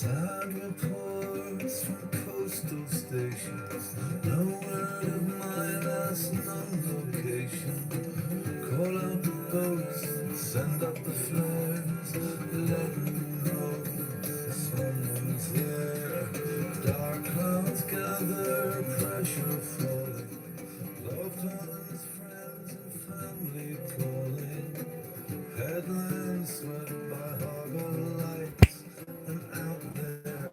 Sad reports from coastal stations. No word of my last known location. Call up the boats, send up the flares. Let me know someone's there. Dark clouds gather, pressure falling. Loved ones, friends, and family calling. Headlands swept by harbor lights, and out there,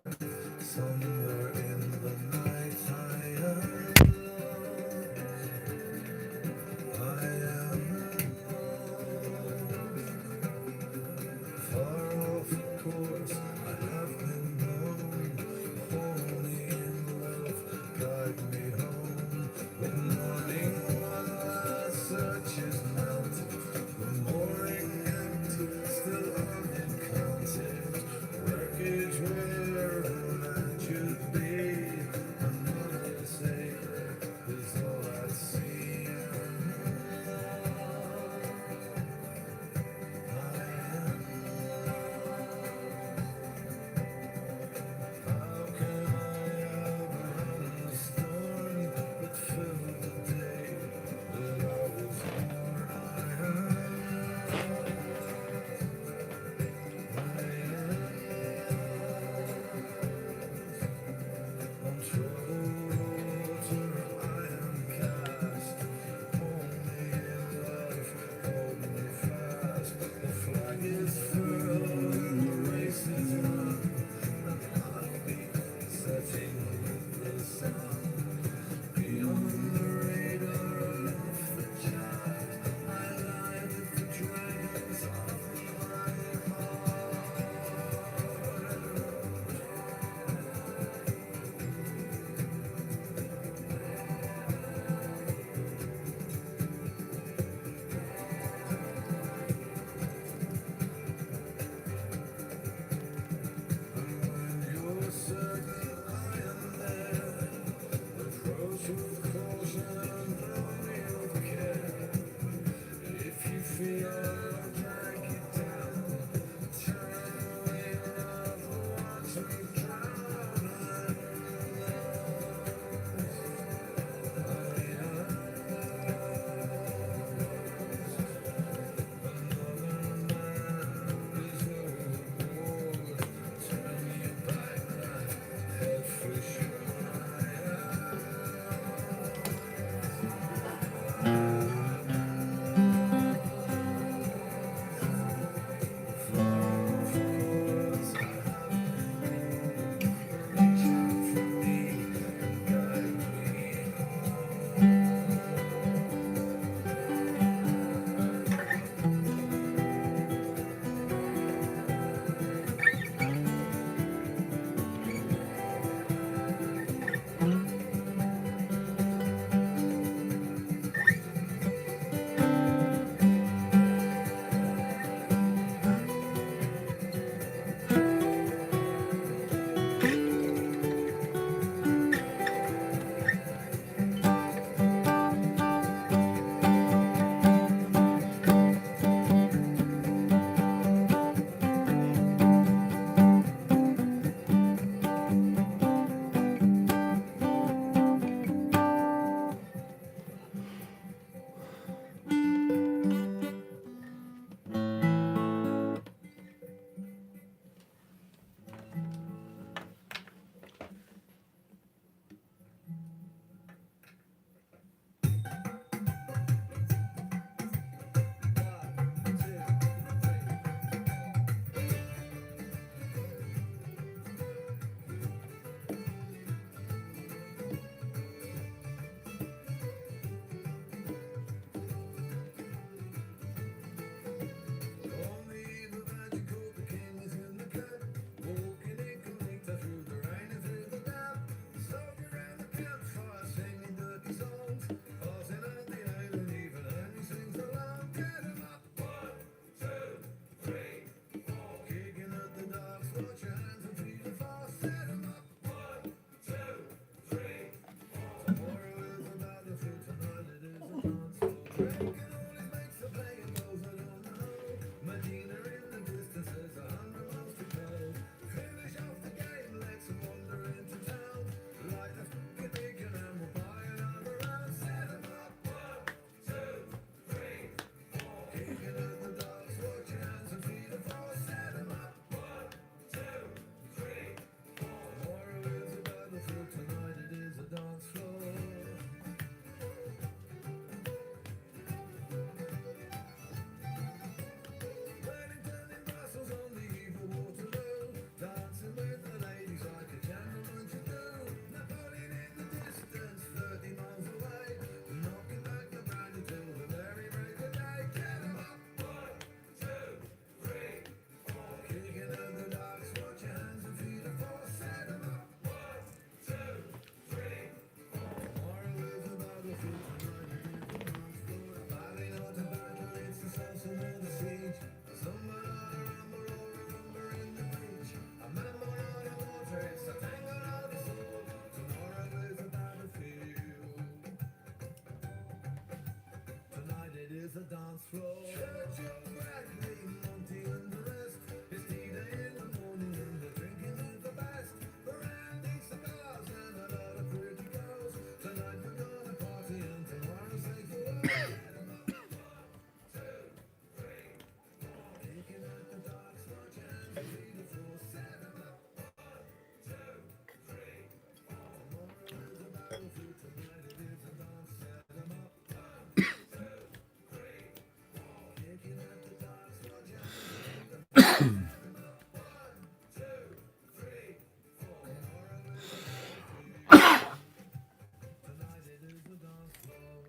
somewhere in the night, I am alone. I am alone. Far off, of course, I have been known. Only in love, guide me home. The morning one last search is melted. The mooring empty, still unencountered. Wreckage where a man should be. Another sailor is all I see. I am the dance floor. Churchill, Bradley, Monty and the rest. It's tea day in the morning and the drinking is the best. Brandy, cigars and a lot of pretty girls. Tonight we're gonna party and tomorrow say farewell. Picking at the dark watch and the 3 to 4, 7 up. 1, 2, 3, 4. Tomorrow is a battlefield, tonight it is a dance. Set 'em up. 1, 2, 3, 4. Picking at the dark watch and the 3 to 4, 7 up. 1, 2, 3, 4. Tomorrow is a battlefield, tonight it is a dance floor.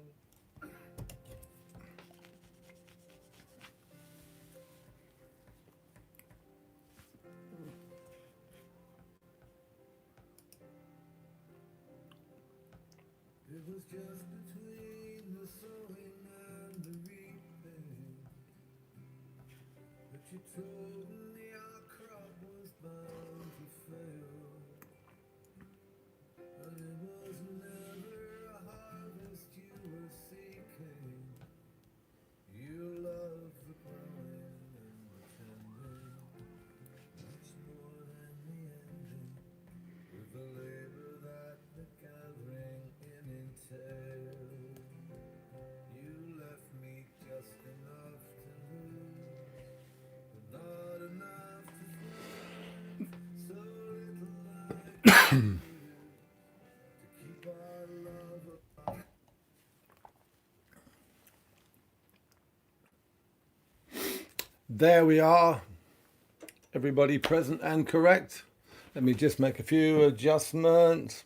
It was just between the sowing and the reaping that you told me our crop was bound to fail. And it was never a harvest you were seeking. You loved the growing and the tending much more than the ending, with the labor that the gathering in entailed. You left me just enough to lose, but not enough to find. So little like you to keep our love apart. There we are, everybody present and correct. Let me just make a few adjustments.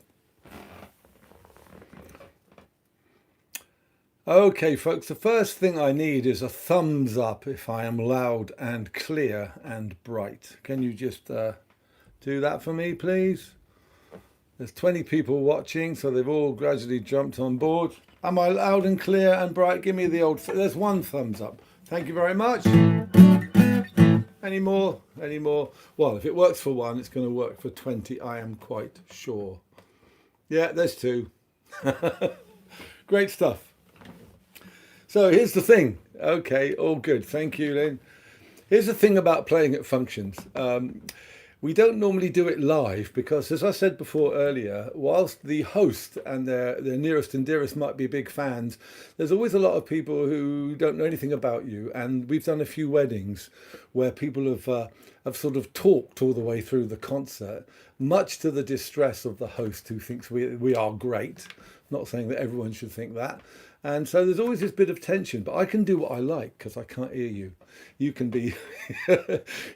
Okay, folks, the first thing I need is a thumbs up if I am loud and clear and bright. Can you just do that for me, please? There's 20 people watching, so they've all gradually jumped on board. Am I loud and clear and bright? Give me the old... There's one thumbs up. Thank you very much. Any more? Any more? Well, if it works for one, it's going to work for 20, I am quite sure. Yeah, there's 2. Great stuff. So here's the thing. Okay, all good. Thank you, Lynn. Here's the thing about playing at functions. We don't normally do it live because, as I said before earlier, whilst the host and their nearest and dearest might be big fans, there's always a lot of people who don't know anything about you. And we've done a few weddings where people have sort of talked all the way through the concert, much to the distress of the host, who thinks we are great. Not saying that everyone should think that. And so there's always this bit of tension, but I can do what I like because I can't hear you. You can be,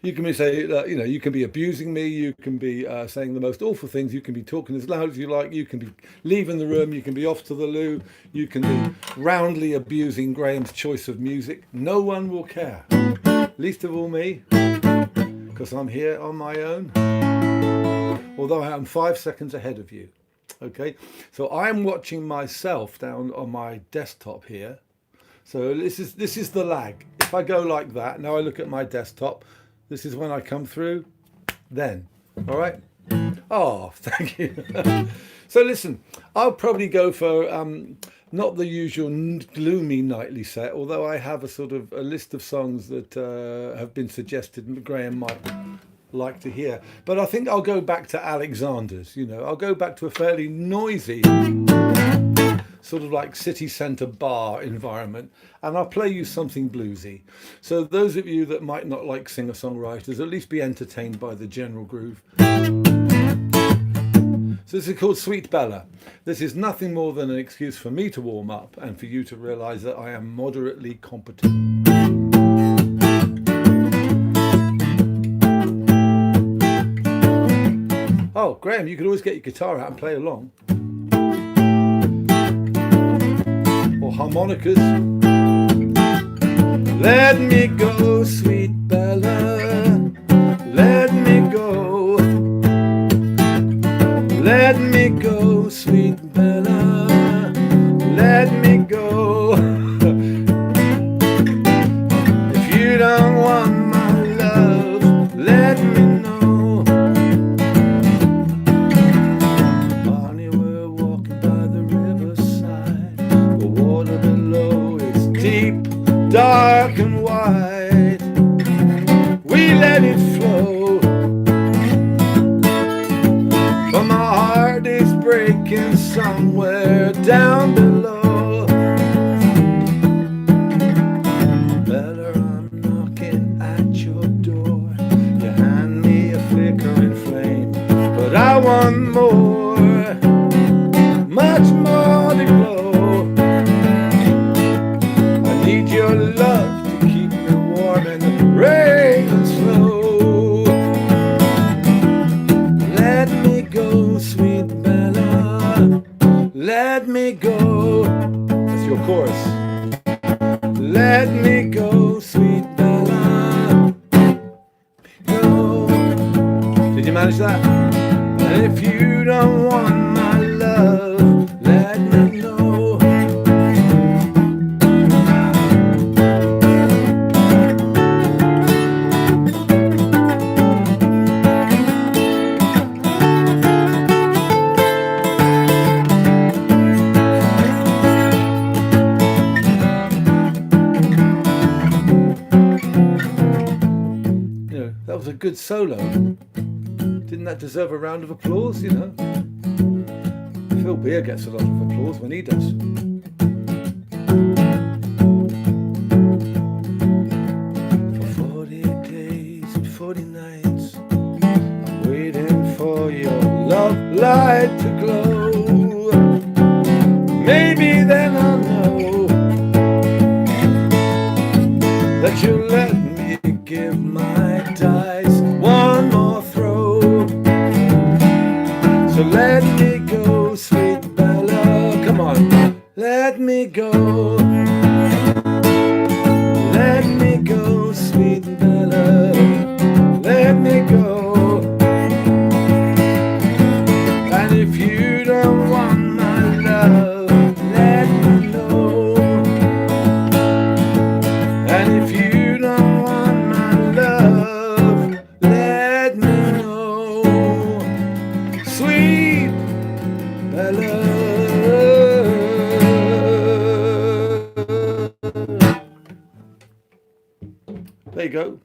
you can be saying, you can be abusing me. You can be saying the most awful things. You can be talking as loud as you like. You can be leaving the room. You can be off to the loo. You can be roundly abusing Graham's choice of music. No one will care, least of all me, because I'm here on my own. Although I am 5 seconds ahead of you. Okay, so I'm watching myself down on my desktop here. So this is the lag. If I go like that, now I look at my desktop, this is when I come through, then, all right? Oh, thank you. So listen, I'll probably go for not the usual gloomy nightly set, although I have a sort of a list of songs that have been suggested Graham might like to hear, but I think I'll go back to Alexander's. I'll go back to a fairly noisy sort of like city centre bar environment, and I'll play you something bluesy, so those of you that might not like singer-songwriters at least be entertained by the general groove. So this is called Sweet Bella. This is nothing more than an excuse for me to warm up and for you to realise that I am moderately competent. Oh, Graham, you could always get your guitar out and play along. Or harmonicas. Let me go, sweet Bella. Let me go. Let me go, sweet Bella. Let me go. If you don't want my love, let me know. aching somewhere down below. Bella, I'm knocking at your door. You hand me a flickering flame, but I want more, much more to glow. I need your love to keep me warm in the rain and snow. Let me go, sweet Bella, let me go. That's your chorus. Let me go, sweet Bella, go. Did you manage that? And if you don't want my love, let me know. That was a good solo. Didn't that deserve a round of applause, you know? Phil Beer gets a lot of applause when he does. For 40 days and 40 nights, I'm waiting for your love light to glow. Maybe then I'll know that you'll let me give my dice one more throw. So let me go, sweet Bella, come on, let me go. Let me go, sweet Bella, let me go. And if you don't want my love, let me know. And if you don't want my love, let me know. Sweet Bella. There you go.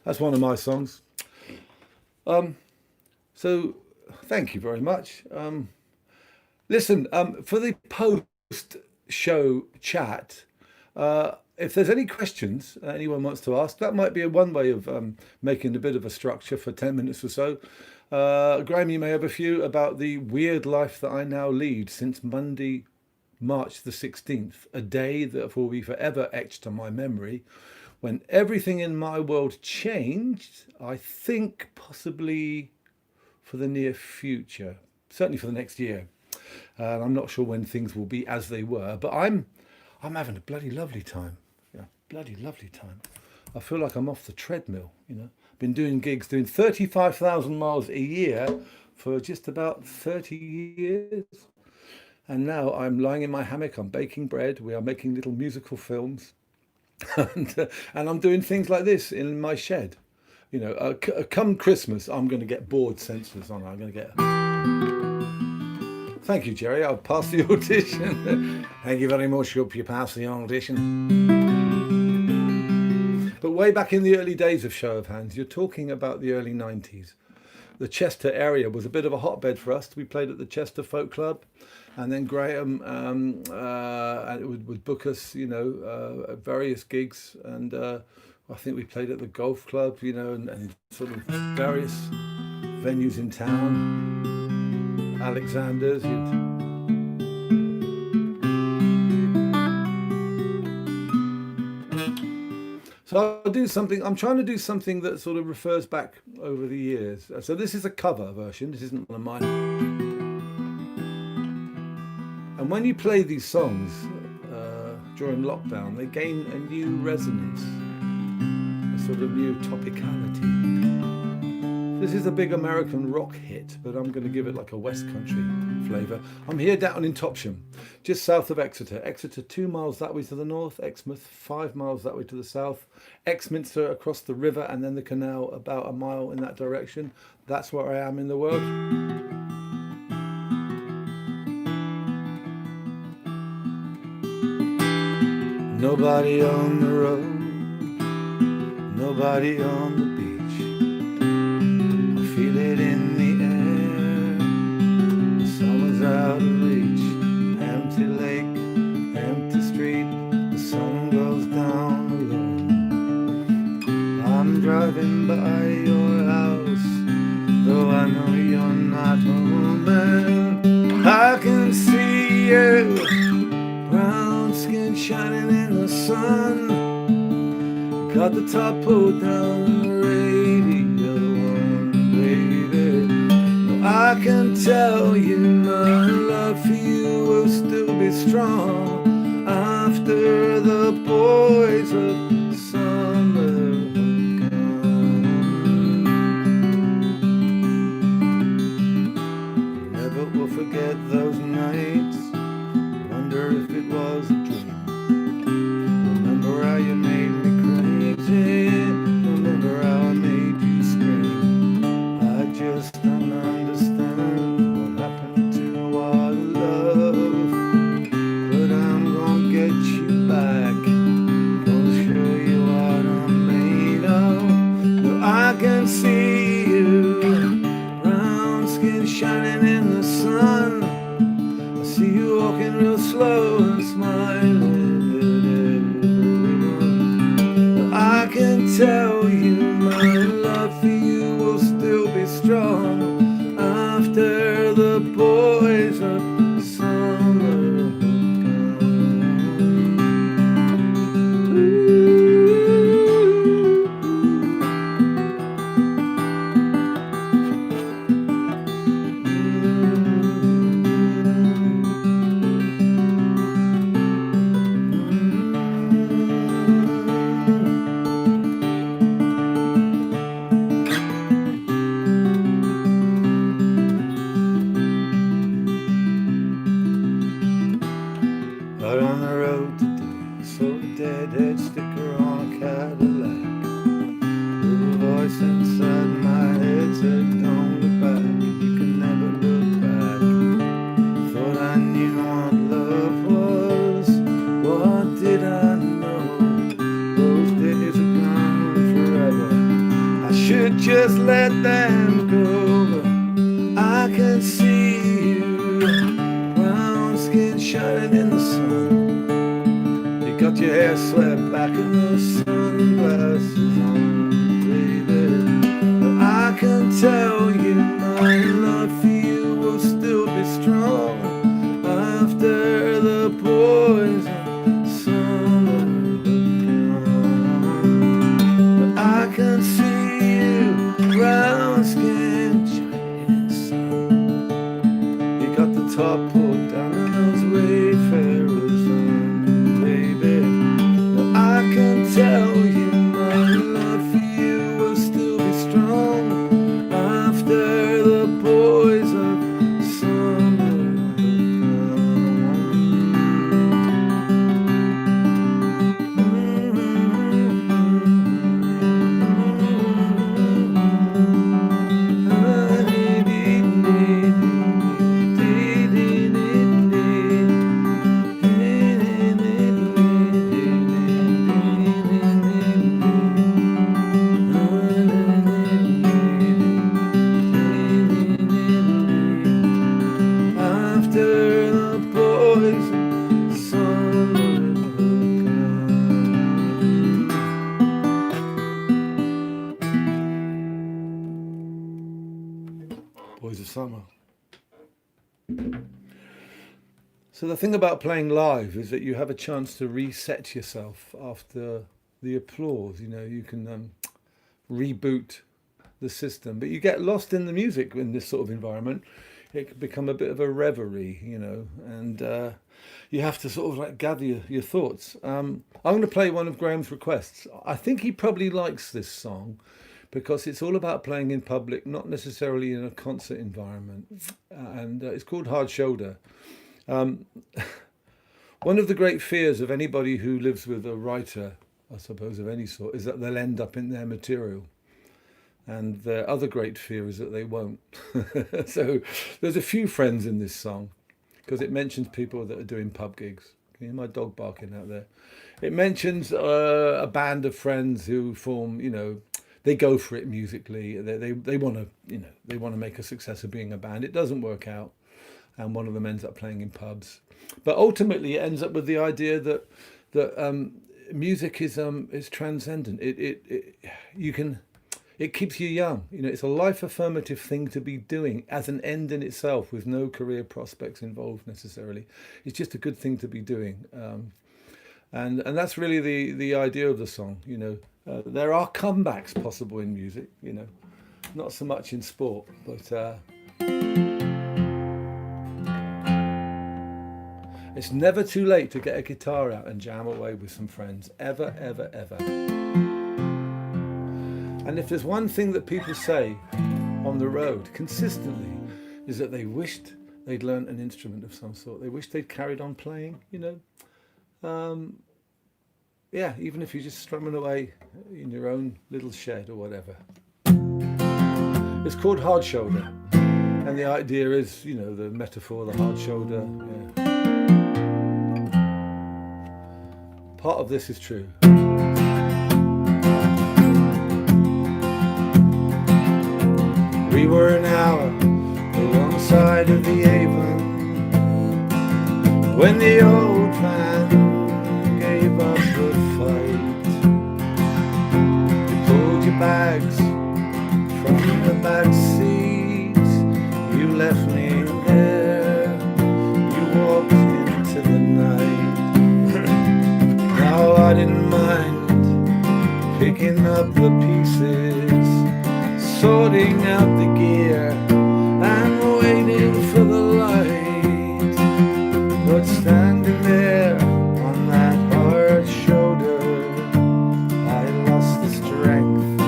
That's one of my songs. So thank you very much. Listen, for the post-show chat, if there's any questions anyone wants to ask, that might be one way of making a bit of a structure for 10 minutes or so. Graham, you may have a few about the weird life that I now lead since Monday, March the 16th, a day that will be forever etched on my memory, when everything in my world changed, I think possibly for the near future, certainly for the next year. I'm not sure when things will be as they were, but I'm having a bloody lovely time. Yeah, bloody lovely time. I feel like I'm off the treadmill, you know. Been doing gigs, doing 35,000 miles a year for just about 30 years. And now I'm lying in my hammock, I'm baking bread, we are making little musical films. and I'm doing things like this in my shed. You know, come Christmas, I'm going to get board sensors on. I'm going to get... Thank you, Jerry. I'll pass the audition. Thank you very much. Hope you pass the audition. But way back in the early days of Show of Hands, you're talking about the early 90s. The Chester area was a bit of a hotbed for us. We played at the Chester Folk Club, and then Graham would book us, you know, at various gigs, and I think we played at the golf club, you know, and sort of various venues in town, Alexander's. So I'll do something, I'm trying to do something that sort of refers back over the years. So this is a cover version, this isn't one of mine. And when you play these songs during lockdown, they gain a new resonance, a sort of new topicality. This is a big American rock hit, but I'm going to give it like a West Country flavour. I'm here down in Topsham, just south of Exeter. Exeter 2 miles that way to the north, Exmouth 5 miles that way to the south, Exminster across the river and then the canal about a mile in that direction. That's where I am in the world. Nobody on the road, nobody on the beach. I feel it in the air, the summer's got the top pulled down the radio on, baby. No, I can tell you my love for you will still be strong after the boys of summer have gone. Never will forget those nights. Wonder if it was a dream. Remember how you made me crazy. Remember how I made you scream. I just don't understand what happened to our love. But I'm gonna get you back. Gonna show you what I'm made of. No, I can see you. Brown skin shining in the sun. I see you walking real slow and smiling at everyone. I can tell you my love for you will still be strong after the boys of summer have out on the road today, saw a deadhead sticker on a Cadillac. Little voice inside my head said, don't look back, you can never look back. Thought I knew what love was, what did I know? Those days are gone forever, I should just let them go. I can see you, brown skin shining in the sun. You got your hair swept back and those sunglasses on, baby. But I can tell you my love for you will still be strong after the boys of summer have gone. But I can see you, brown skin shining in the sun. You got the top pulled down and those wayfarers on, baby. But I can tell you my love for you will still be strong after the boys of summer after the boys of summer have gone. Boys of Summer. So the thing about playing live is that you have a chance to reset yourself after the applause. You know, you can reboot the system, but you get lost in the music in this sort of environment. It can become a bit of a reverie, you know, and you have to sort of like gather your thoughts. I'm going to play one of Graham's requests. I think he probably likes this song because it's all about playing in public, not necessarily in a concert environment. And it's called Hard Shoulder. One of the great fears of anybody who lives with a writer, I suppose, of any sort, is that they'll end up in their material. And the other great fear is that they won't. So there's a few friends in this song because it mentions people that are doing pub gigs. Can you hear my dog barking out there? It mentions a band of friends who form, you know, they go for it musically. They want to, you know, they want to make a success of being a band. It doesn't work out, and one of them ends up playing in pubs. But ultimately, it ends up with the idea that music is transcendent. It keeps you young. You know, it's a life affirmative thing to be doing as an end in itself, with no career prospects involved necessarily. It's just a good thing to be doing, and that's really the idea of the song. You know, There are comebacks possible in music, not so much in sport, but it's never too late to get a guitar out and jam away with some friends. Ever, ever, ever. And if there's one thing that people say on the road consistently, is that they wished they'd learned an instrument of some sort. They wished they'd carried on playing, Yeah, even if you're just strumming away in your own little shed or whatever. It's called Hard Shoulder. And the idea is, the metaphor, the hard shoulder. Yeah. Part of this is true. We were an hour alongside of the Avon when the old man gave up the fight. You pulled your bags from the back seat. You left me there. You walked into the night. Now I didn't mind picking up the pieces, sorting out the gear and waiting for the light. But standing there on that hard shoulder, I lost the strength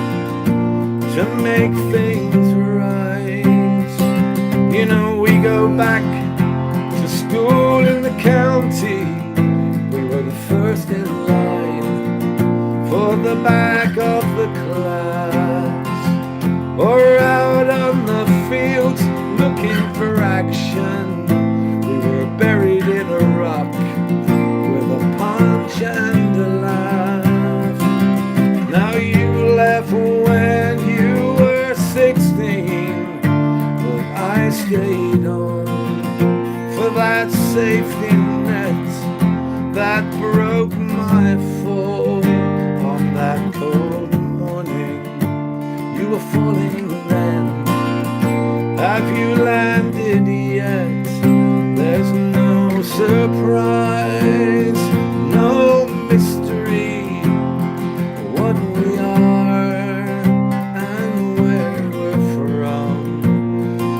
to make things right. We go back to school in the county. We were the first in line for the back of the class, or out on the fields looking for action. We were buried in a rock with a punch and a laugh. Now you left when you were 16, but I stayed on for that safety net that broke my fall on that cold morning. You were falling then. Have you landed yet? There's no surprise, no mystery. What we are and where we're from.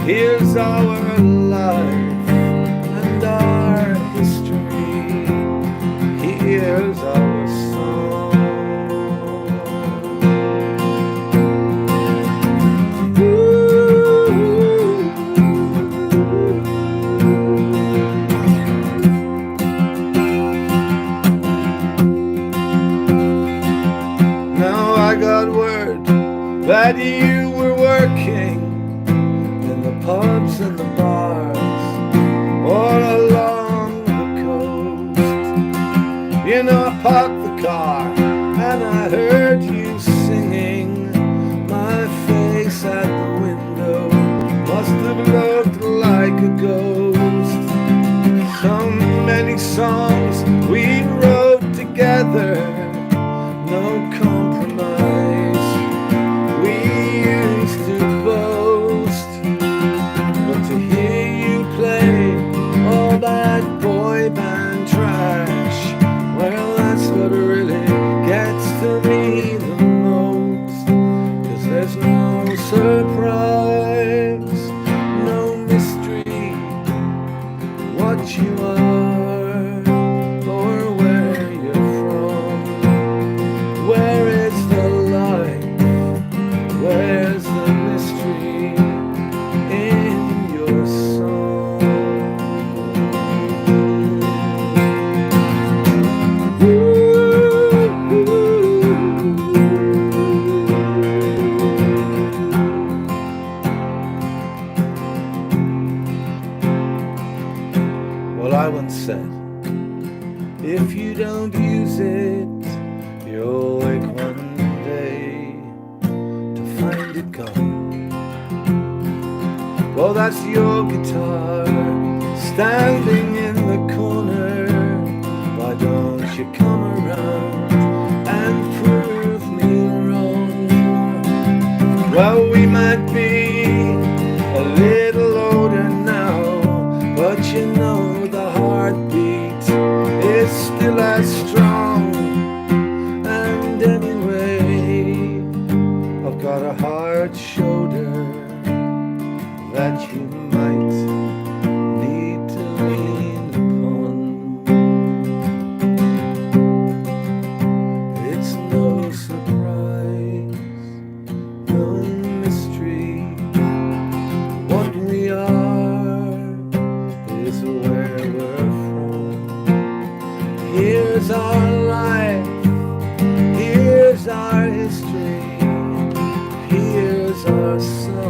Here's our life and our history. Here's our song. That you were working in the pubs and the bars all along the coast. I parked the car and I heard you singing. My face at the window must have looked like a ghost. So many songs we wrote together, no compromise. We used to boast, but to hear you play all that boy band trash, well, that's what really gets to me the most. 'Cause there's no surprise, no mystery, what you are or where you're from. Where is the light? Where's the mystery in your song? Well, I once said, if you don't use it, you'll wake one day to find it gone. Well, that's your guitar standing in the corner. Why don't you come around and prove me wrong? Well, we might be a little older now, but you know the heartbeat is still as strong. And anyway, that you might need to lean upon. It's no surprise, no mystery. What we are is where we're from. Here's our life, here's our history, here's our song.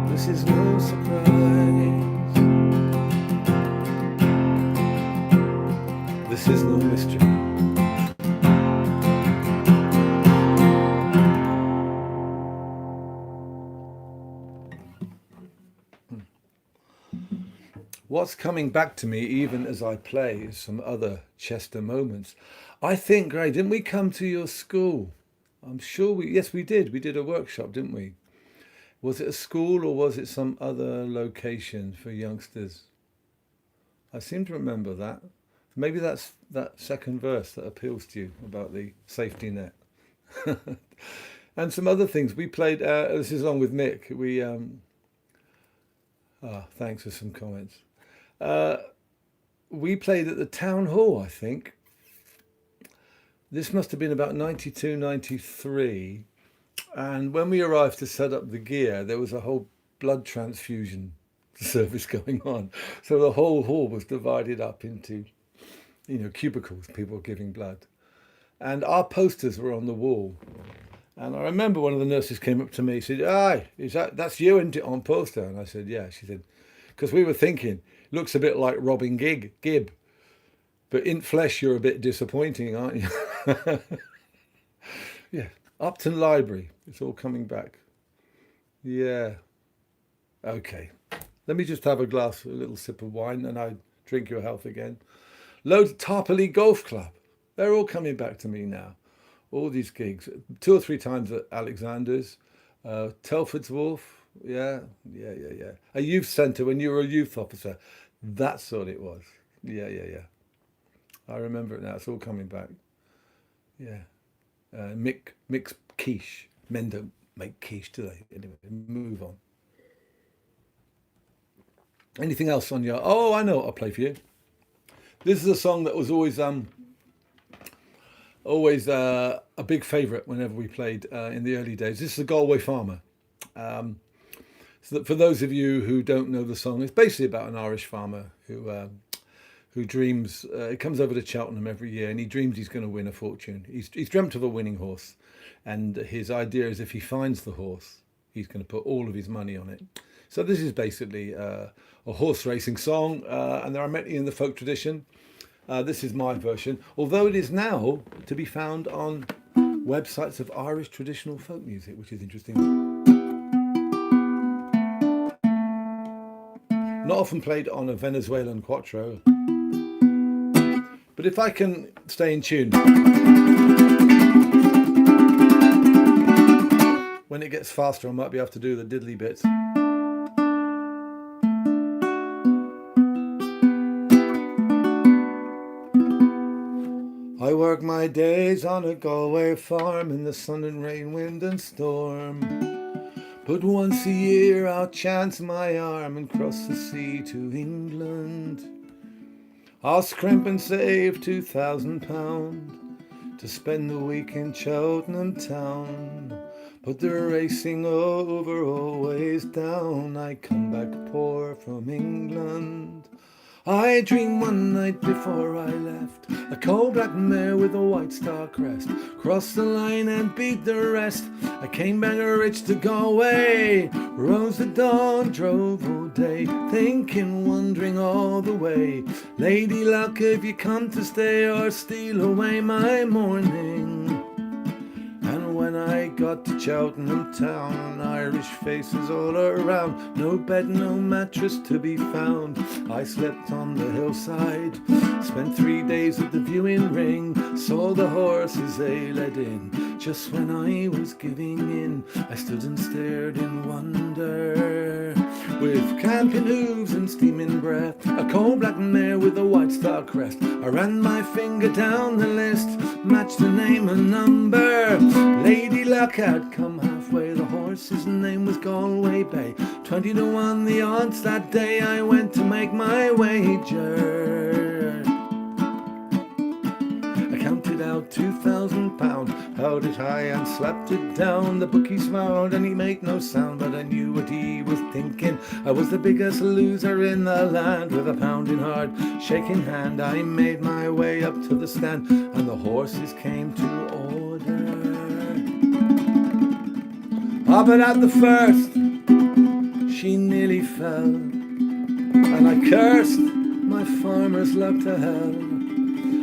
This is no surprise. This is no mystery. What's coming back to me even as I play is some other Chester moments. I think, Gray, didn't we come to your school? I'm sure yes, we did. We did a workshop, didn't we? Was it a school or was it some other location for youngsters? I seem to remember that. Maybe that's that second verse that appeals to you about the safety net. And some other things. We played, this is on with Mick. Thanks for some comments. We played at the town hall, I think. This must have been about 92, 93. And when we arrived to set up the gear, there was a whole blood transfusion service going on. So the whole hall was divided up into, cubicles, people giving blood. And our posters were on the wall. And I remember one of the nurses came up to me and said, "Aye, that's you, isn't it, on poster?" And I said, "Yeah." She said, because we were thinking, looks a bit like Robin Gibb, but in flesh you're a bit disappointing, aren't you? Yeah, Upton Library, it's all coming back. Yeah, okay. Let me just have a little sip of wine, and I drink your health again. Loads of Tarporley Golf Club, they're all coming back to me now. All these gigs, 2 or 3 times at Alexander's, Telford's Wharf, yeah. A youth centre when you were a youth officer, that's what it was. Yeah. I remember it now, it's all coming back. Yeah. Mick's quiche. Men don't make quiche, do they? Anyway, move on. Anything else on your... Oh, I know what I'll play for you. This is a song that was always a big favourite whenever we played in the early days. This is the Galway Farmer. So that for those of you who don't know the song, it's basically about an Irish farmer who dreams. He comes over to Cheltenham every year, and he dreams he's going to win a fortune. He's dreamt of a winning horse, and his idea is if he finds the horse, he's going to put all of his money on it. So this is basically a horse racing song, and there are many in the folk tradition. This is my version, although it is now to be found on websites of Irish traditional folk music, which is interesting. Not often played on a Venezuelan quattro, but if I can stay in tune. When it gets faster, I might be able to do the diddly bits. I work my days on a Galway farm in the sun and rain, wind and storm. But once a year I'll chance my arm and cross the sea to England. I'll scrimp and save £2,000 to spend the week in Cheltenham town. But the racing over, always down, I come back poor from England. I dreamed one night before I left, a coal black mare with a white star crest, crossed the line and beat the rest. I came back rich to Galway, rose at dawn, drove all day, thinking, wondering all the way, Lady Luck, have you come to stay or steal away my morning? And when I got to Cheltenham town, Irish faces all around, no bed, no mattress to be found. I slept on the hillside, spent 3 days at the viewing ring, saw the horses they led in. Just when I was giving in, I stood and stared in wonder. With camping hooves and steaming breath, a coal black mare with a white star crest. I ran my finger down the list, matched the name and number. Lady Luck had come halfway, the horse's name was Galway Bay. 20 to 1 the odds that day, I went to make my wager. I counted out £2,000, held it high and slapped it down. The bookie smiled and he made no sound, but I knew what he was thinking. I was the biggest loser in the land. With a pounding heart, shaking hand, I made my way up to the stand, and the horses came to order. Ah, but at the first, she nearly fell, and I cursed my farmer's luck to hell.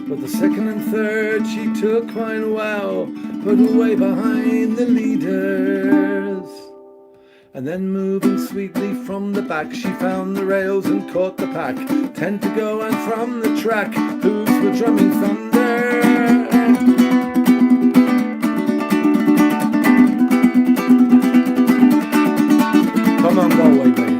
But the second and third she took quite well, but way behind the leaders. And then moving sweetly from the back, she found the rails and caught the pack. 10 to go and from the track, hooves were drumming thunder. Come on, Galway, baby.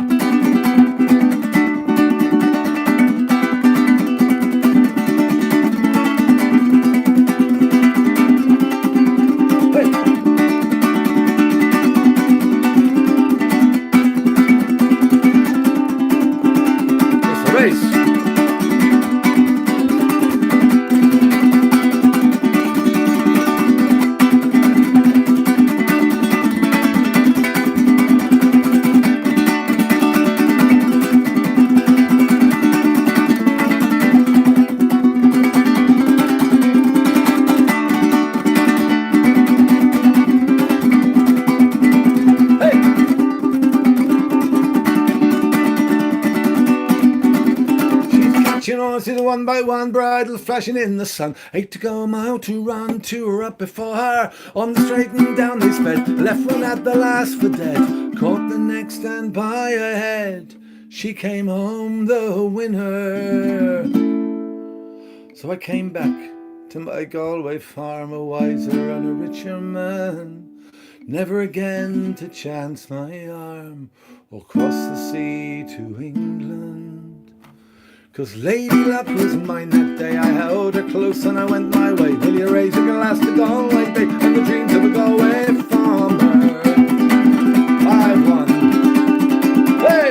One by one, bridle flashing in the sun. 8 to go, a mile to run, 2 were up before her. On the straight and down they sped, left one at the last for dead. Caught the next and by her head, she came home the winner. So I came back to my Galway farm, a wiser and a richer man, never again to chance my arm or cross the sea to England. 'Cause Lady Luck was mine that day, I held her close and I went my way. Will you raise a glass to Galway Bay and the dreams of a Galway farmer? I won. Hey!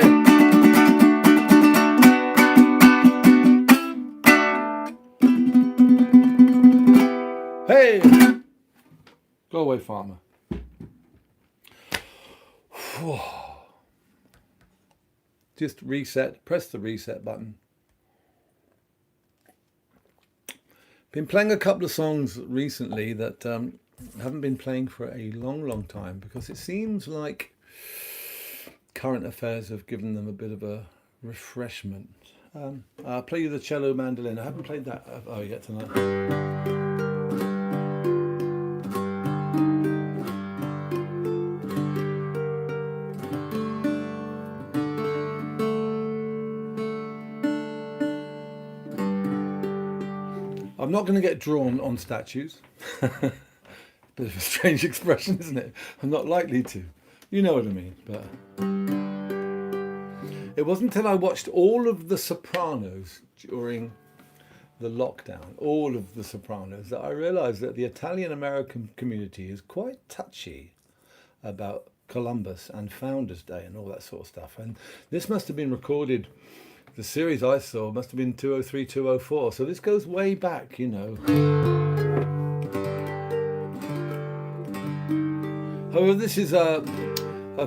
Hey! Galway farmer. Just reset, press the reset button. Been playing a couple of songs recently that haven't been playing for a long time, because it seems like current affairs have given them a bit of a refreshment. I'll play you the cello mandolin. I haven't played that yet tonight. I'm not going to get drawn on statues. Bit of a strange expression, isn't it? I'm not likely to. You know what I mean. But it wasn't until I watched all of The Sopranos during the lockdown, all of The Sopranos, that I realised that the Italian-American community is quite touchy about Columbus and Founders Day and all that sort of stuff. And this must have been recorded, the series I saw must have been 203, 204. So this goes way back, you know. However, this is a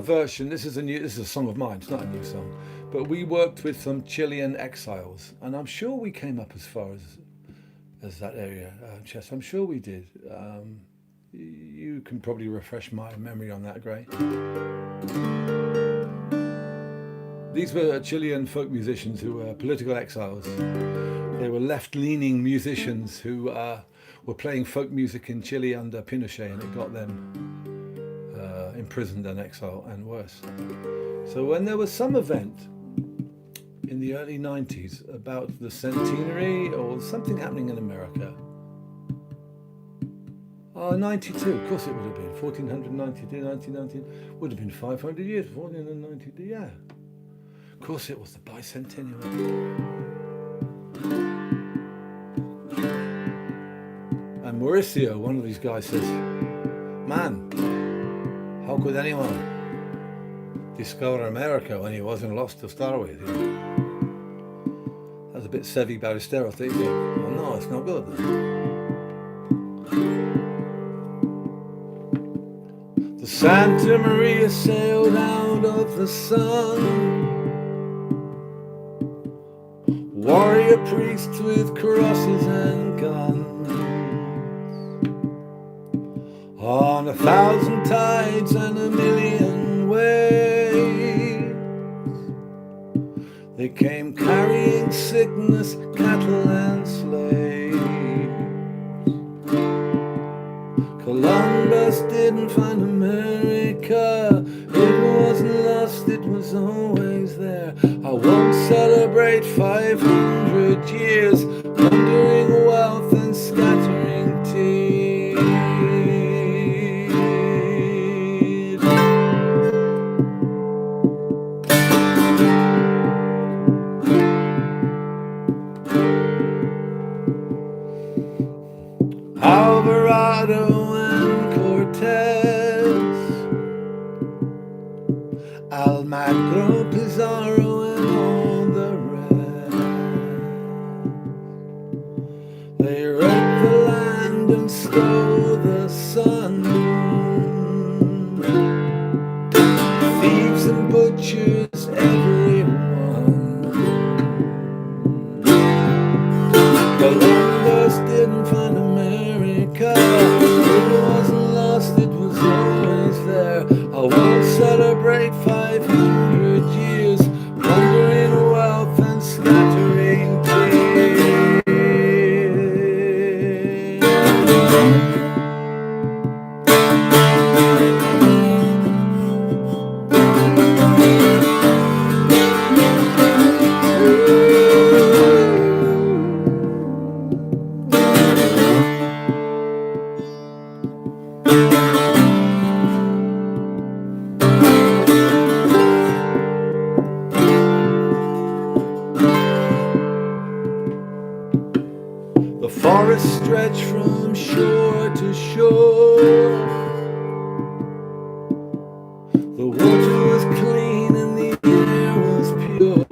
version, this is a song of mine, it's not a new song. But we worked with some Chilean exiles, and I'm sure we came up as far as that area, Chess. I'm sure we did. You can probably refresh my memory on that, Gray. These were Chilean folk musicians who were political exiles. They were left-leaning musicians who were were playing folk music in Chile under Pinochet, and it got them imprisoned and exiled and worse. So when there was some event in the early 90s about the centenary or something happening in America, 92, of course it would have been 1492, 1919, would have been 500 years, 1492, yeah. Of course it was the bicentennial. And Mauricio, one of these guys, says, man, how could anyone discover America when he wasn't lost to start with? You know? That's a bit Sevi Ballesteros, don't you think? Oh, no, it's not good. The Santa Maria sailed out of the sun, warrior priests with crosses and guns. On 1,000 tides and 1,000,000 waves, they came carrying sickness, cattle and slaves. Columbus didn't find America, it wasn't lost, it was always there. I won't celebrate 500 years, plundering wealth and scattering tears. Alvarado and Cortez, Almagro, Pizarro and all the rest. They raped the land and stole the sun. Thieves and butchers, everyone. Columbus didn't find America, it wasn't lost, it was always there. I won't celebrate 500 years, plundering wealth and scattering tears. The forest stretched from shore to shore. The water was clean and the air was pure.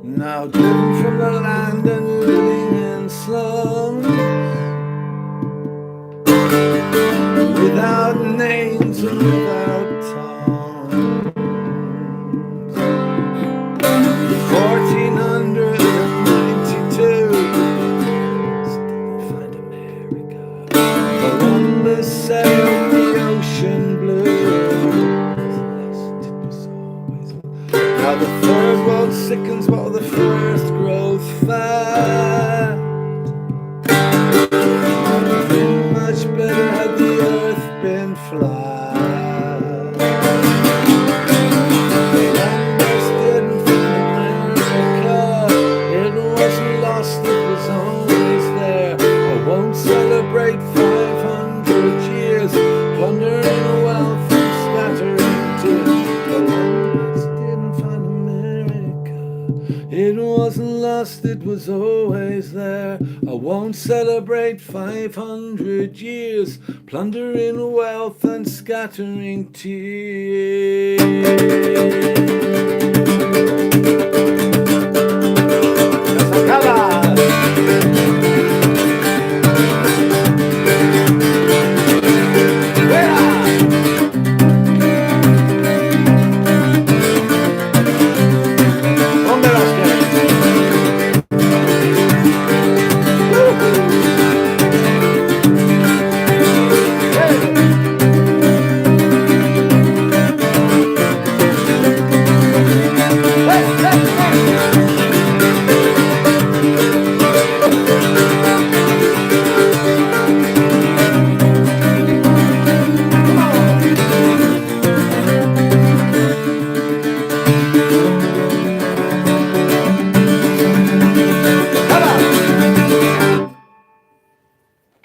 Now driven from the land and living in slums, without names and without tongues. 1492, still find America. Columbus sailed the ocean blue. Now the third world sickens while the first grows fat. Would have been much better had the earth been flat. Columbus didn't find America, it wasn't lost, it was always there. I won't celebrate 500 years, plundering wealth and scattering tears. Columbus didn't find America, it wasn't lost, it was always there. I won't celebrate 500 years, plundering wealth and scattering tears.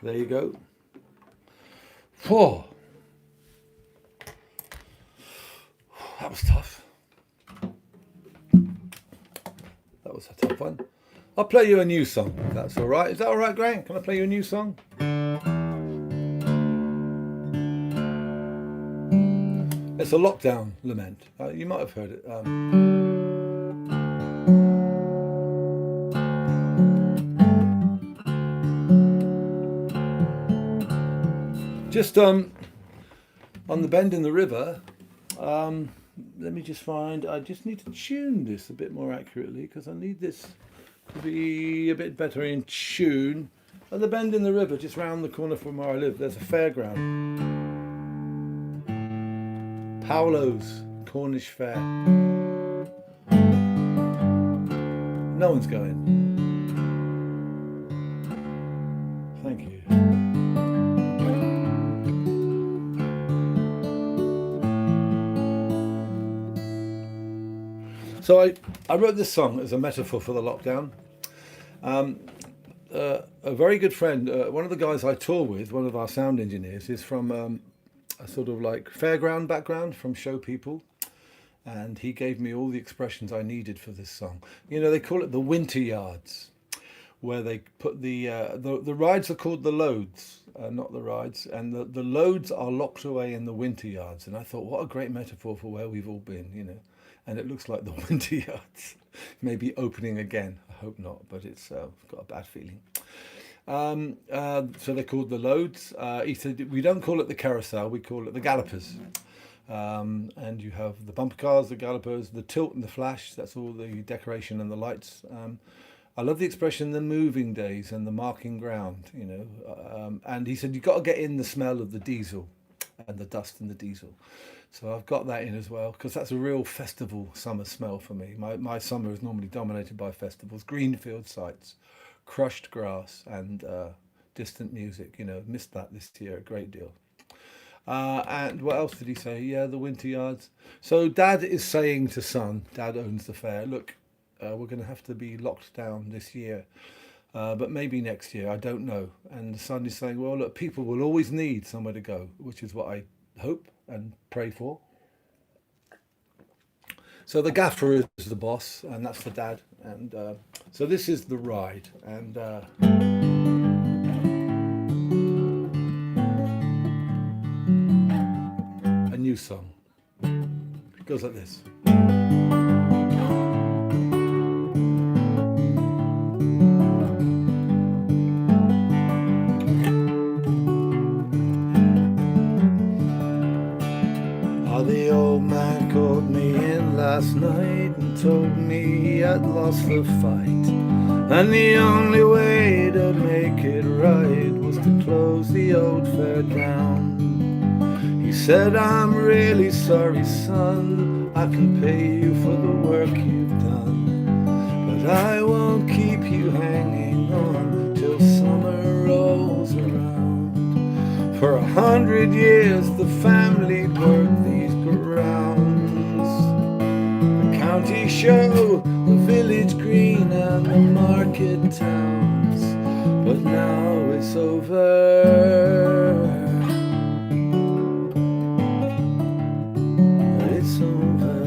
There you go. Whoa. That was tough. That was a tough one. I'll play you a new song. If that's all right. Is that all right, Grant? Can I play you a new song? It's a lockdown lament. You might have heard it. Just on the bend in the river. Let me just find. I just need to tune this a bit more accurately because I need this to be a bit better in tune. At the bend in the river, just round the corner from where I live, there's a fairground. Paolo's Cornish Fair. No one's going. Thank you. So I wrote this song as a metaphor for the lockdown. A very good friend, one of the guys I tour with, one of our sound engineers, is from a sort of like fairground background, from Show People. And he gave me all the expressions I needed for this song. You know, they call it the winter yards, where they put the rides are called the loads, not the rides. And the loads are locked away in the winter yards. And I thought, what a great metaphor for where we've all been, you know. And it looks like the winter yards may be opening again. I hope not, but it's got a bad feeling. So they're called the loads. He said, we don't call it the carousel, we call it the gallopers. And you have the bumper cars, the gallopers, the tilt and the flash. That's all the decoration and the lights. I love the expression, the moving days and the marking ground, you know. And he said, you've got to get in the smell of the diesel and the dust and the diesel. So I've got that in as well, because that's a real festival summer smell for me. My summer is normally dominated by festivals, greenfield sites, crushed grass and distant music. You know, missed that this year a great deal. And what else did he say? Yeah, the winter yards. So Dad is saying to son, Dad owns the fair, look, we're going to have to be locked down this year. But maybe next year, I don't know. And the son is saying, well, look, people will always need somewhere to go, which is what I hope and pray for. So the gaffer is the boss, and that's the dad. And so this is the ride. And a new song. It goes like this. The old man called me in last night and told me he had lost the fight, and the only way to make it right was to close the old fair down. He said, I'm really sorry, son, I can pay you for the work you've done, but I won't keep you hanging on till summer rolls around. For 100 years the family worked these grounds, the county show, the village green and the market towns, but now it's over. It's over.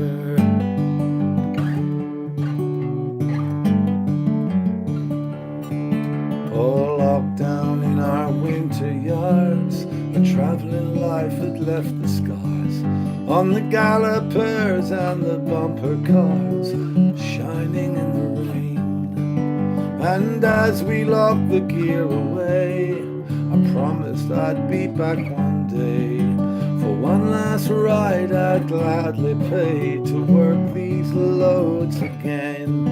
All locked down in our winter yards, a travelling life had left the scars on the gallopers and the bumper cars, shining in the rain. And as we locked the gear away, I promised I'd be back one day. For one last ride I'd gladly pay to work these loads again.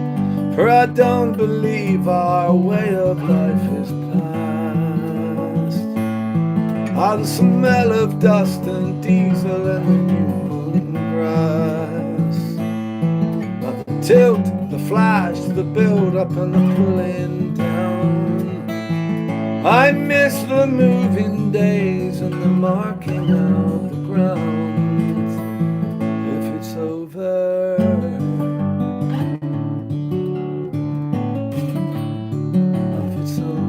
For I don't believe our way of life is past. Ah, the smell of dust and diesel and the new moon grass, but the tilt, the flash, the build up and the pulling down. I miss the moving days and the marking out the ground. If it's over, if it's over.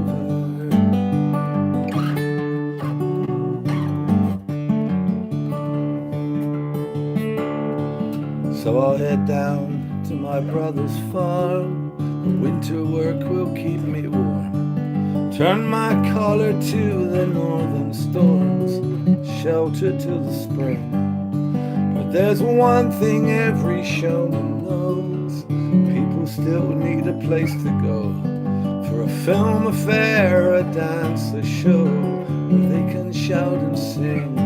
So I'll head down to my brother's farm. Winter work will keep me warm. Turn my collar to the northern storms, shelter to the spring. But there's one thing every showman knows: people still need a place to go. For a film affair, a dance, a show, where they can shout and sing.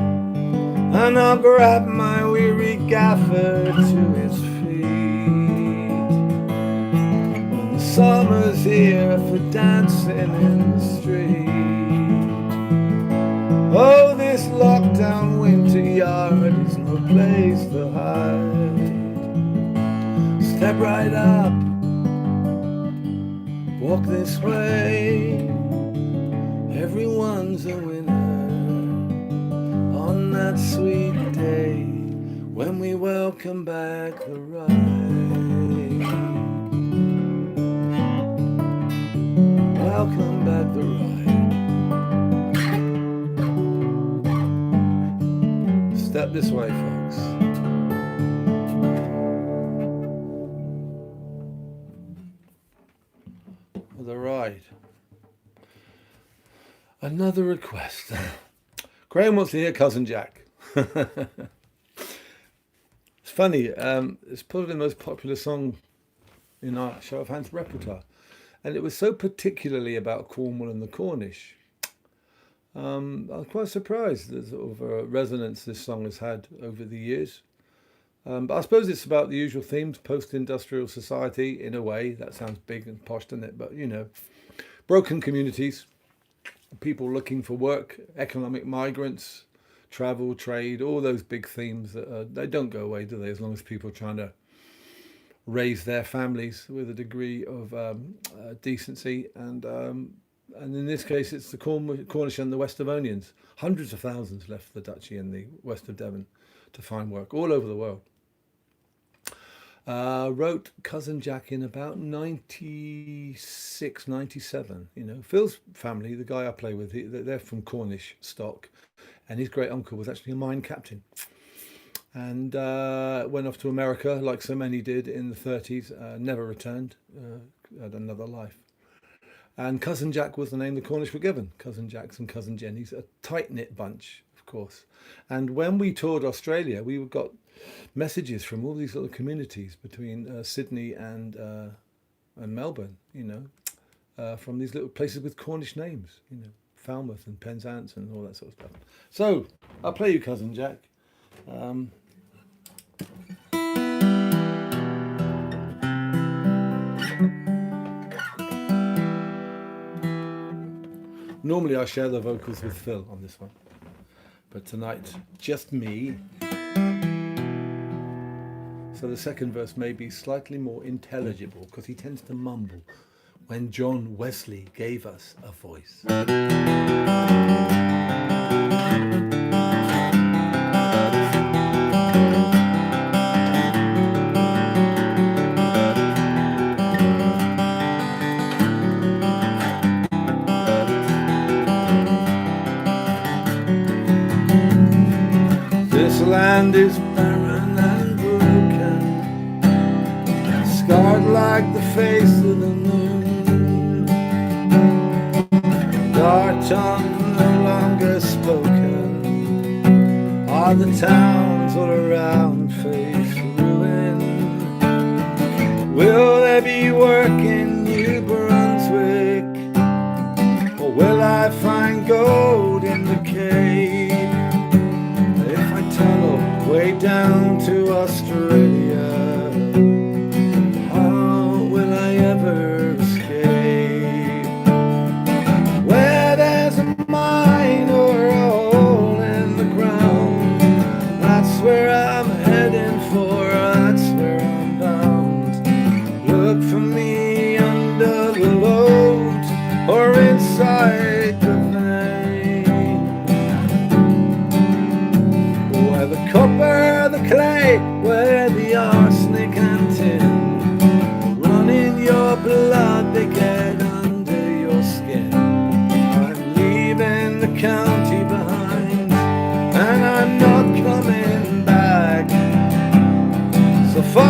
And I'll grab my weary gaffer to his feet when the summer's here for dancing in the street. Oh, this lockdown winter yard is no place to hide. Step right up, walk this way, everyone's a winner on that sweet day when we welcome back the ride. Welcome back the ride. Step this way, folks. The ride. Another request. Graham wants to hear Cousin Jack. It's funny, it's probably the most popular song in our Show of Hands repertoire. And it was so particularly about Cornwall and the Cornish. I was quite surprised the sort of resonance this song has had over the years. But I suppose it's about the usual themes, post-industrial society in a way. That sounds big and posh, doesn't it? But, you know, broken communities, people looking for work, economic migrants, travel, trade, all those big themes that they don't go away, do they? As long as people are trying to raise their families with a degree of decency. And in this case, it's the Cornish and the West Devonians. Hundreds of thousands left the Duchy in the west of Devon to find work all over the world. Wrote Cousin Jack in about 96, 97. You know, Phil's family, the guy I play with, they're from Cornish stock, and his great uncle was actually a mine captain, and went off to America like so many did in the 30s. Never returned. Had another life. And Cousin Jack was the name the Cornish were given. Cousin Jacks and Cousin Jennies, a tight-knit bunch, of course. And when we toured Australia, we got messages from all these little communities between Sydney and Melbourne, you know, from these little places with Cornish names, you know, Falmouth and Penzance and all that sort of stuff. So I'll play you Cousin Jack. Normally I share the vocals with Phil on this one, but tonight, just me. So the second verse may be slightly more intelligible because he tends to mumble when John Wesley gave us a voice. This land is barren and broken, scarred like the face of the moon, and our tongue no longer spoken, are the towns all around face ruin. Will there be work in New Brunswick, or will I find gold in the Cape? Tunnel way down to Australia, how will I ever escape? Where there's a mine or a hole in the ground, that's where I'm heading for, that's where I'm bound. Look for me under the load or inside the the copper, the clay, where the arsenic and tin run in your blood, they get under your skin. I'm leaving the county behind, and I'm not coming back. So far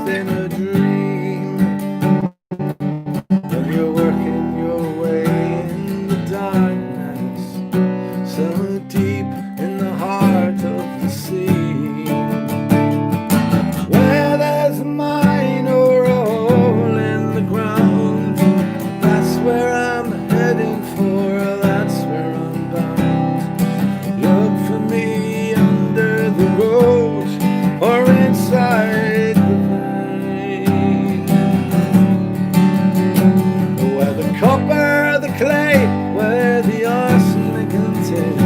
in a dream. When you're working your way in the darkness, so deep in the heart of the sea, where there's a mine or a hole in the ground, that's where I'm heading for, that's where I'm bound. Look for me under the road or inside the vein, where the copper, the clay, where the arsenic and tin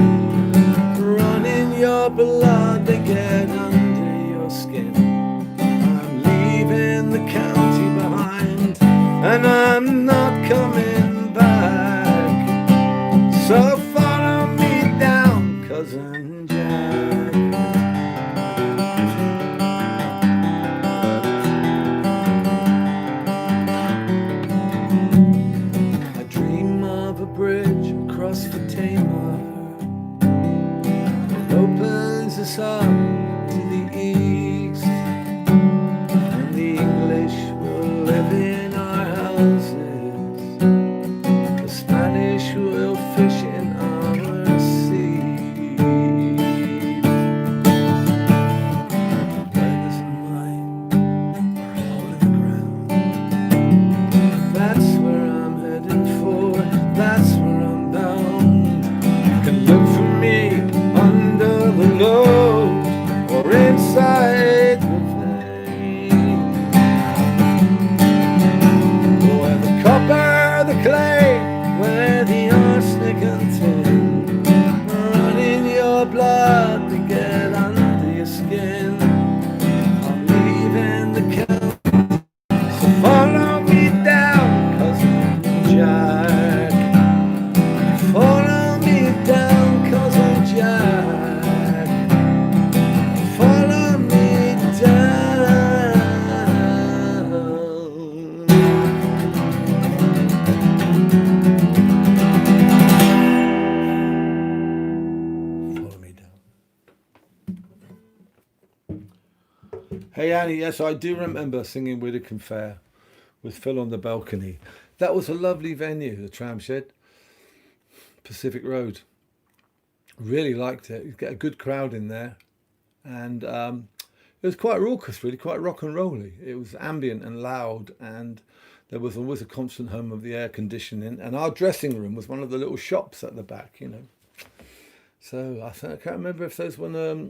run in your blood, they get under your skin. I'm leaving the county behind, and I'm not coming back. So follow me down, cousin Jack. I dream of a bridge across the Tamar. It opens us up to the east, and the English will live in our houses. The Spanish will fish in our sea. Where there's a mine or a hole in the ground, that's where I'm heading for, that's where I'm bound. You can look for me under the load or inside the vein, where the copper, the clay, where the arsenic and tin run in your blood, they get under your skin. I'm leaving the camp, so follow me down, cousin Jack. Follow me down, cousin Jack. Follow me down. Follow me down. Hey Annie, yes, I do remember singing Widdicombe Fair with Phil on the balcony. That was a lovely venue, the Tram Shed, Pacific Road. Really liked it. You get a good crowd in there, and it was quite raucous, really, quite rock and rolly. It was ambient and loud, and there was always a constant hum of the air conditioning. And our dressing room was one of the little shops at the back, you know. So I can't remember if those were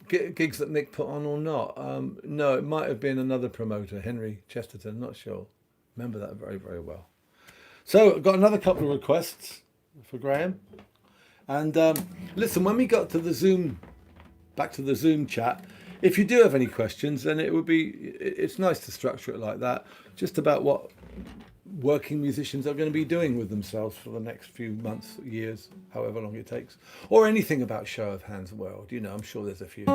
gigs that Mick put on or not. No, it might have been another promoter, Henry Chesterton. Not sure. Remember that very, very well. So I've got another couple of requests for Graham. And listen, when we got to the Zoom, back to the Zoom chat, if you do have any questions, then it's nice to structure it like that, just about what working musicians are going to be doing with themselves for the next few months, years, however long it takes, or anything about Show of Hands World. You know, I'm sure there's a few.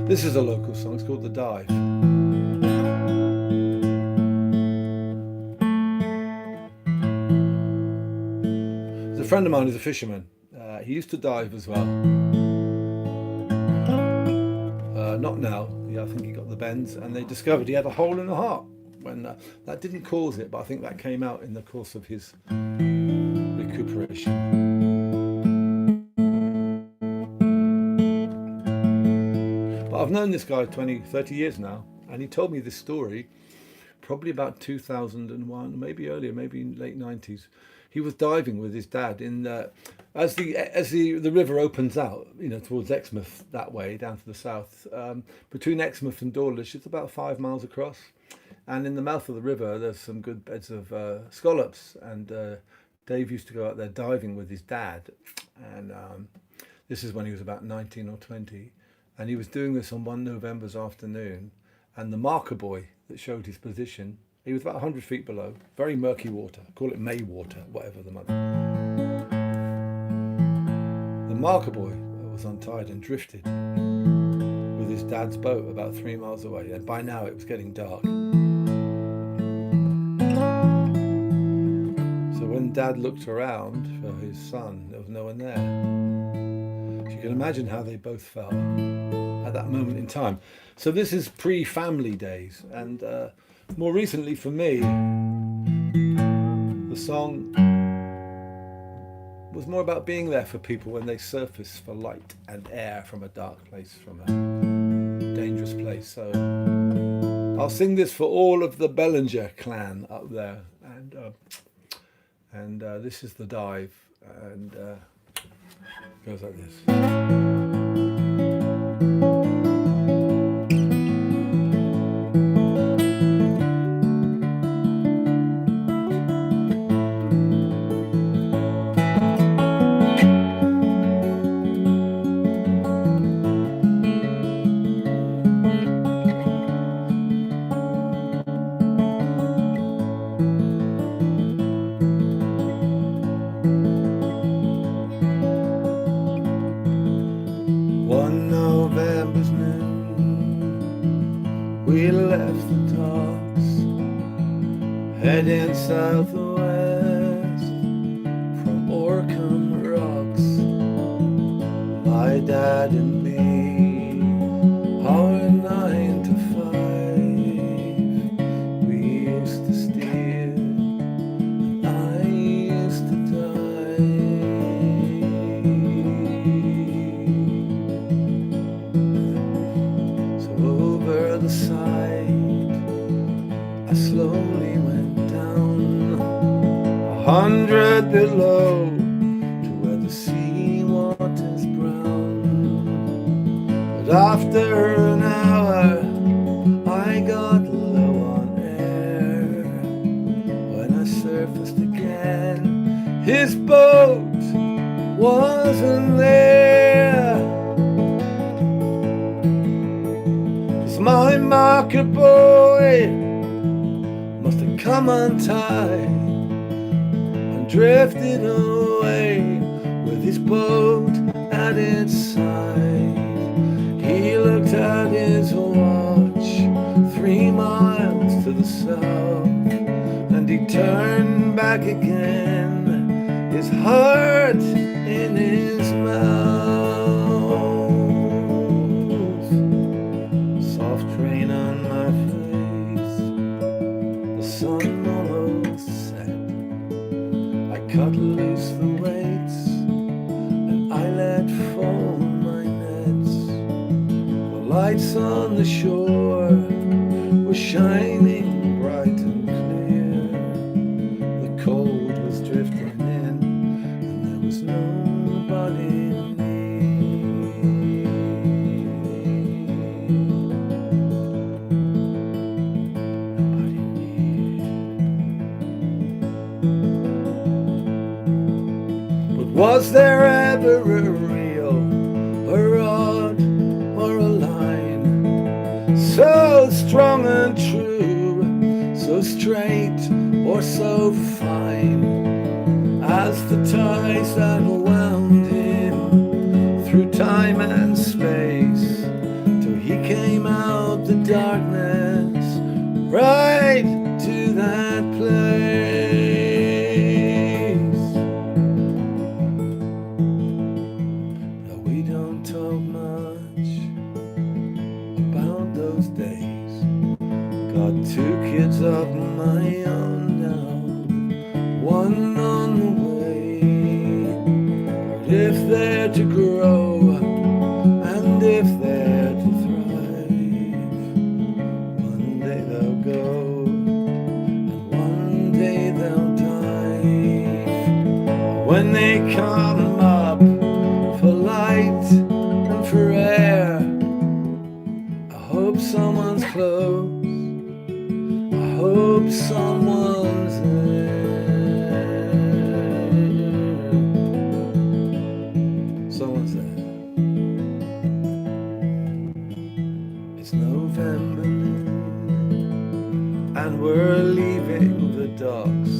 This is a local song. It's called The Dive. There's a friend of mine who's a fisherman. He used to dive as well. Not now. Yeah, I think he got the bends, and they discovered he had a hole in the heart. When that didn't cause it, but I think that came out in the course of his recuperation. But I've known this guy 20, 30 years now, and he told me this story probably about 2001, maybe earlier, maybe in late 90s. He was diving with his dad in as the river opens out, you know, towards Exmouth that way, down to the south. Between Exmouth and Dawlish, it's about 5 miles across. And in the mouth of the river, there's some good beds of scallops. And Dave used to go out there diving with his dad. And this is when he was about 19 or 20. And he was doing this on one November's afternoon. And the marker buoy that showed his position, he was about 100 feet below, very murky water, call it May water, whatever the month. The marker buoy was untied and drifted with his dad's boat about 3 miles away, and by now it was getting dark. So when Dad looked around for his son. There was no one there. So you can imagine how they both felt at that moment in time. So this is pre-family days, and more recently for me, the song was more about being there for people when they surface for light and air from a dark place, from a dangerous place. So I'll sing this for all of the Bellinger clan up there, and this is the dive, and goes like this. One November's noon, we left the docks, heading southwest from Orcombe Rocks. My dad and me, our 9 to 5, we used to steer, and I used to dive. Over the side, I slowly went down 100 below to where the sea water's brown. But after an hour, I got low on air. When I surfaced again, his boat wasn't there. My marker boy must have come untied and drifted away with his boat at its side. He looked at his watch, 3 miles to the south, and he turned back again, his heart in his mouth. Rain on my face, the sun almost set. I cut loose the weights and I let fall my nets. The lights on the shore were shining bright and clear. The cold was drifting in and there was nobody near. Was there ever a reel, a rod, or a line so strong and true, so straight or so fine as the ties that wound him through time and space till he came out the darkness right to that place? Talk much about those days. Got 2 kids of my own now, 1 on the way. But if they're to grow and if they're to thrive, one day they'll go and one day they'll dive. When they come up for light and for air, I hope someone's close, I hope someone's there. Someone's there. It's November noon and we're leaving the docks.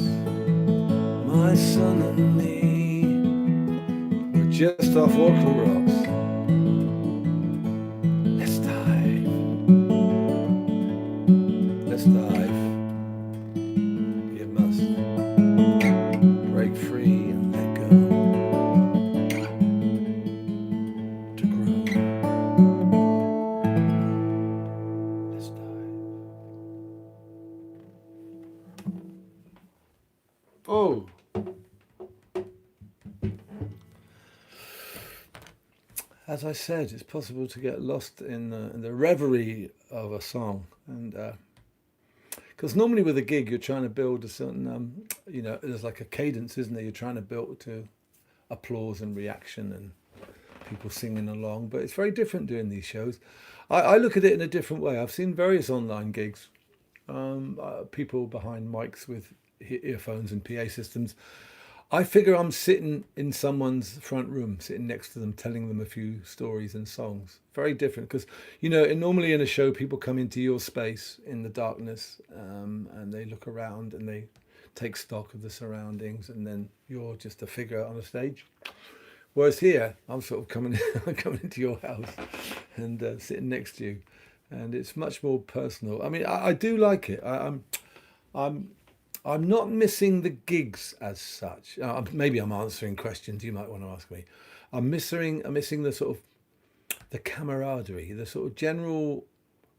My son and me, we're just off Orcombe Rocks. Let's dive. You must break Oh, as I said, it's possible to get lost in the reverie of a song, and because normally with a gig you're trying to build a certain, there's like a cadence, isn't there? You're trying to build to applause and reaction and people singing along, but it's very different doing these shows. I look at it in a different way. I've seen various online gigs, people behind mics with earphones and PA systems. I figure I'm sitting in someone's front room, sitting next to them, telling them a few stories and songs. Very different because, normally in a show, people come into your space in the darkness, and they look around and they take stock of the surroundings, and then you're just a figure on a stage. Whereas here, I'm sort of coming into your house and sitting next to you, and it's much more personal. I mean, I do like it. I'm not missing the gigs as such. Maybe I'm answering questions you might want to ask me. I'm missing the sort of the camaraderie, the sort of general,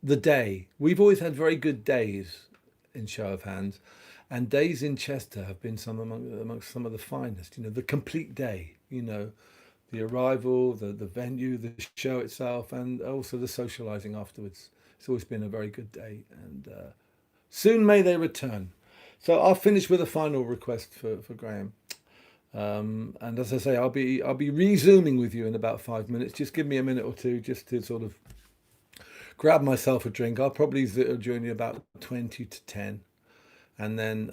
the day. We've always had very good days in Show of Hands, and days in Chester have been amongst some of the finest. The complete day. The arrival, the venue, the show itself, and also the socialising afterwards. It's always been a very good day, and soon may they return. So I'll finish with a final request for Graham. And as I say, I'll be resuming with you in about 5 minutes. Just give me a minute or two just to sort of grab myself a drink. I'll probably join you about 20 to 10. And then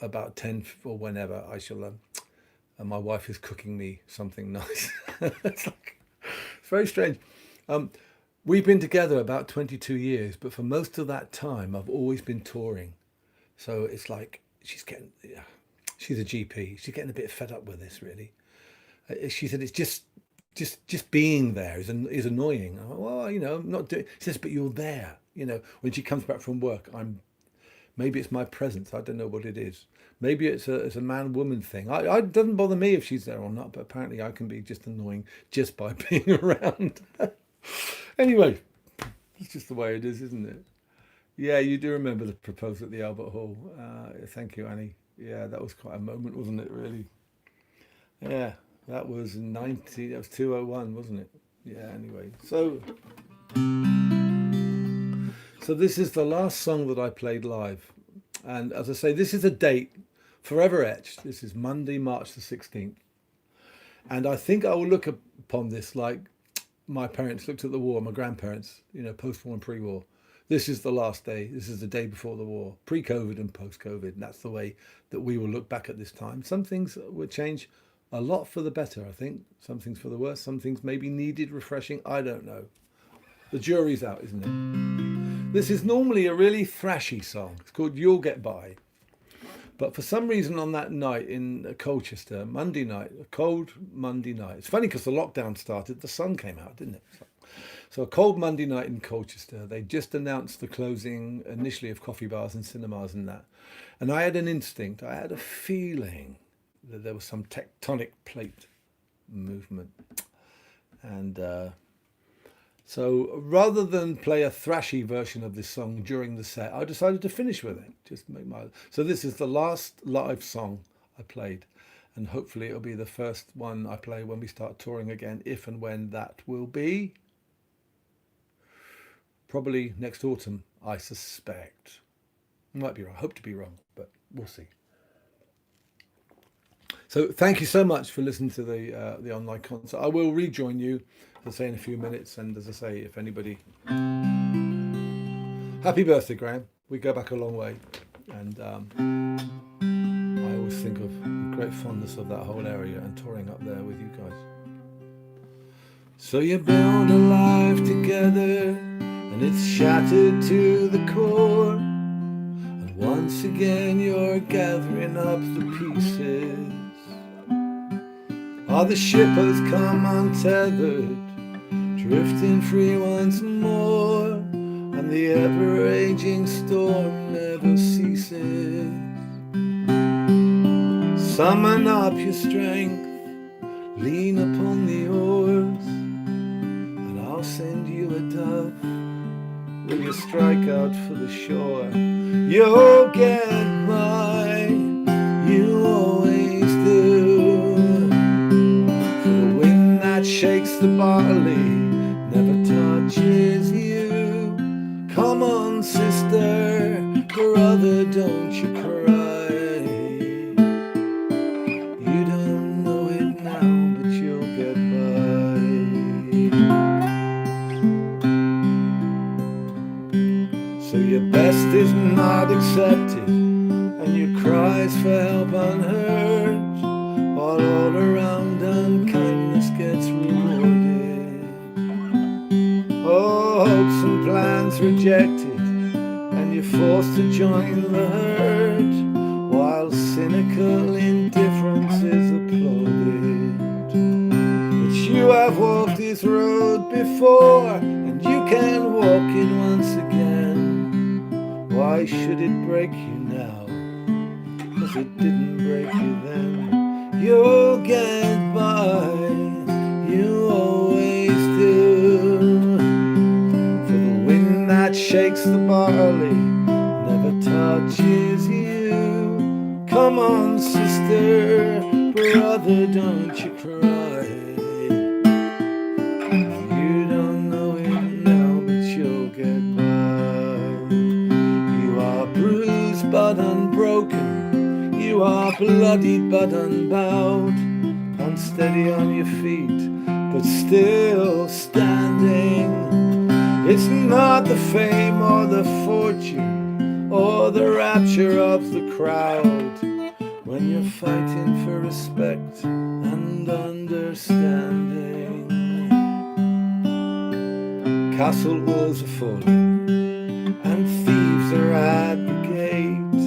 about 10 or whenever I shall... and my wife is cooking me something nice. It's very strange. We've been together about 22 years, but for most of that time, I've always been touring. So it's like she's a GP. She's getting a bit fed up with this, really. She said it's just being there is annoying. I'm like, well, I'm not doing. She says, but you're there. When she comes back from work, maybe it's my presence. I don't know what it is. Maybe it's a man-woman thing. It doesn't bother me if she's there or not, but apparently I can be just annoying just by being around. Anyway, it's just the way it is, isn't it? Yeah, you do remember the proposal at the Albert Hall. Thank you, Annie. Yeah, that was quite a moment, wasn't it, really? Yeah, that was 201, wasn't it? Yeah, anyway. So this is the last song that I played live. And as I say, this is a date forever etched. This is Monday, March the 16th. And I think I will look upon this like my parents looked at the war, my grandparents, post-war and pre-war. This is the last day. This is the day before the war, pre-COVID and post-COVID. And that's the way that we will look back at this time. Some things will change a lot for the better, I think. Some things for the worse. Some things maybe needed refreshing. I don't know. The jury's out, isn't it? This is normally a really thrashy song. It's called You'll Get By. But for some reason on that night in Colchester, Monday night, a cold Monday night. It's funny because the lockdown started, the sun came out, didn't it? So a cold Monday night in Colchester, they just announced the closing initially of coffee bars and cinemas and that. And I had an instinct, I had a feeling that there was some tectonic plate movement. And so rather than play a thrashy version of this song during the set, I decided to finish with it. So this is the last live song I played. And hopefully it'll be the first one I play when we start touring again, if and when that will be. Probably next autumn, I suspect. Might be wrong. Hope to be wrong, but we'll see. So thank you so much for listening to the online concert. I will rejoin you, as I say, in a few minutes. And as I say, if anybody... Happy birthday, Graham. We go back a long way. And I always think of great fondness of that whole area and touring up there with you guys. So you build a life together, and it's shattered to the core, and once again you're gathering up the pieces. The ship has come untethered, drifting free once more, and the ever-raging storm never ceases. Summon up your strength, lean upon the oars, and I'll send you a dove. Will you strike out for the shore? You'll get by, the barley never touches you. Come on, sister, brother, don't you cry. You don't know it now, but you'll get by. So your best is not accepted, and your cries for help unheard, while all around unkindness gets rewarded. Oh, hopes and plans rejected, and you're forced to join the herd, while cynical indifference is applauded. But you have walked this road before, and you can walk it once again. Why should it break you now? 'Cause it didn't break you then. You'll get by, you always do. For the wind that shakes the barley never touches you. Come on, sister, brother, don't you cry. You don't know it now, but you'll get by. You are bruised but unbroken, you are bloodied but unbowed, unsteady on your feet but still standing. It's not the fame or the fortune or the rapture of the crowd when you're fighting for respect and understanding. Castle walls are falling and thieves are at the gate.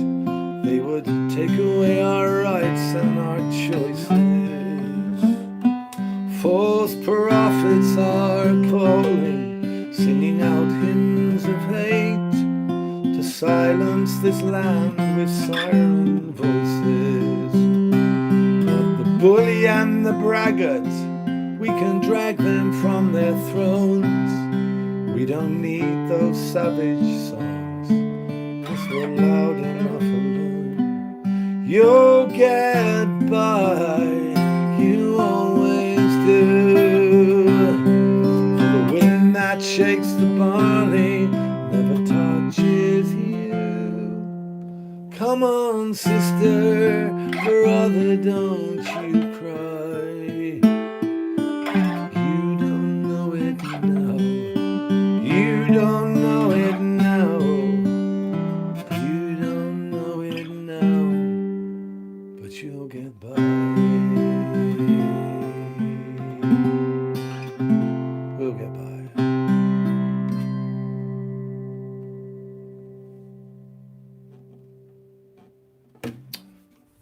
They would take away our rights and our choices. False prophets are calling, singing out hymns of hate, to silence this land with siren voices. But the bully and the braggart, we can drag them from their thrones. We don't need those savage songs, 'cause we're loud enough alone. You'll get by, you always do. For the wind that shakes the barley never touches you. Come on, sister, brother, don't you cry. You don't know it now. You don't know it now. You don't know it now, but you'll get by. We'll get by.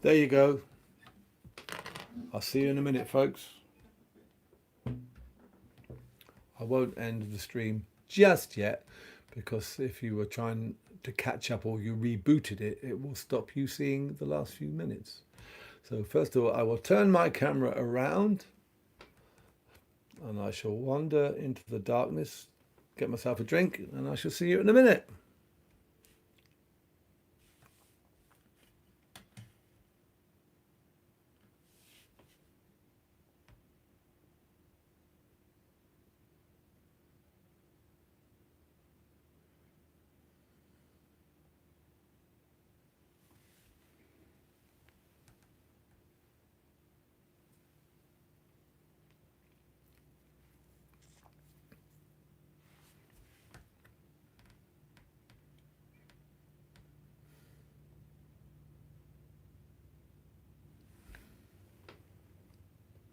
There you go. I'll see you in a minute, folks. I won't end the stream just yet, because if you were trying to catch up or you rebooted it, it will stop you seeing the last few minutes. So first of all, I will turn my camera around and I shall wander into the darkness, get myself a drink, and I shall see you in a minute.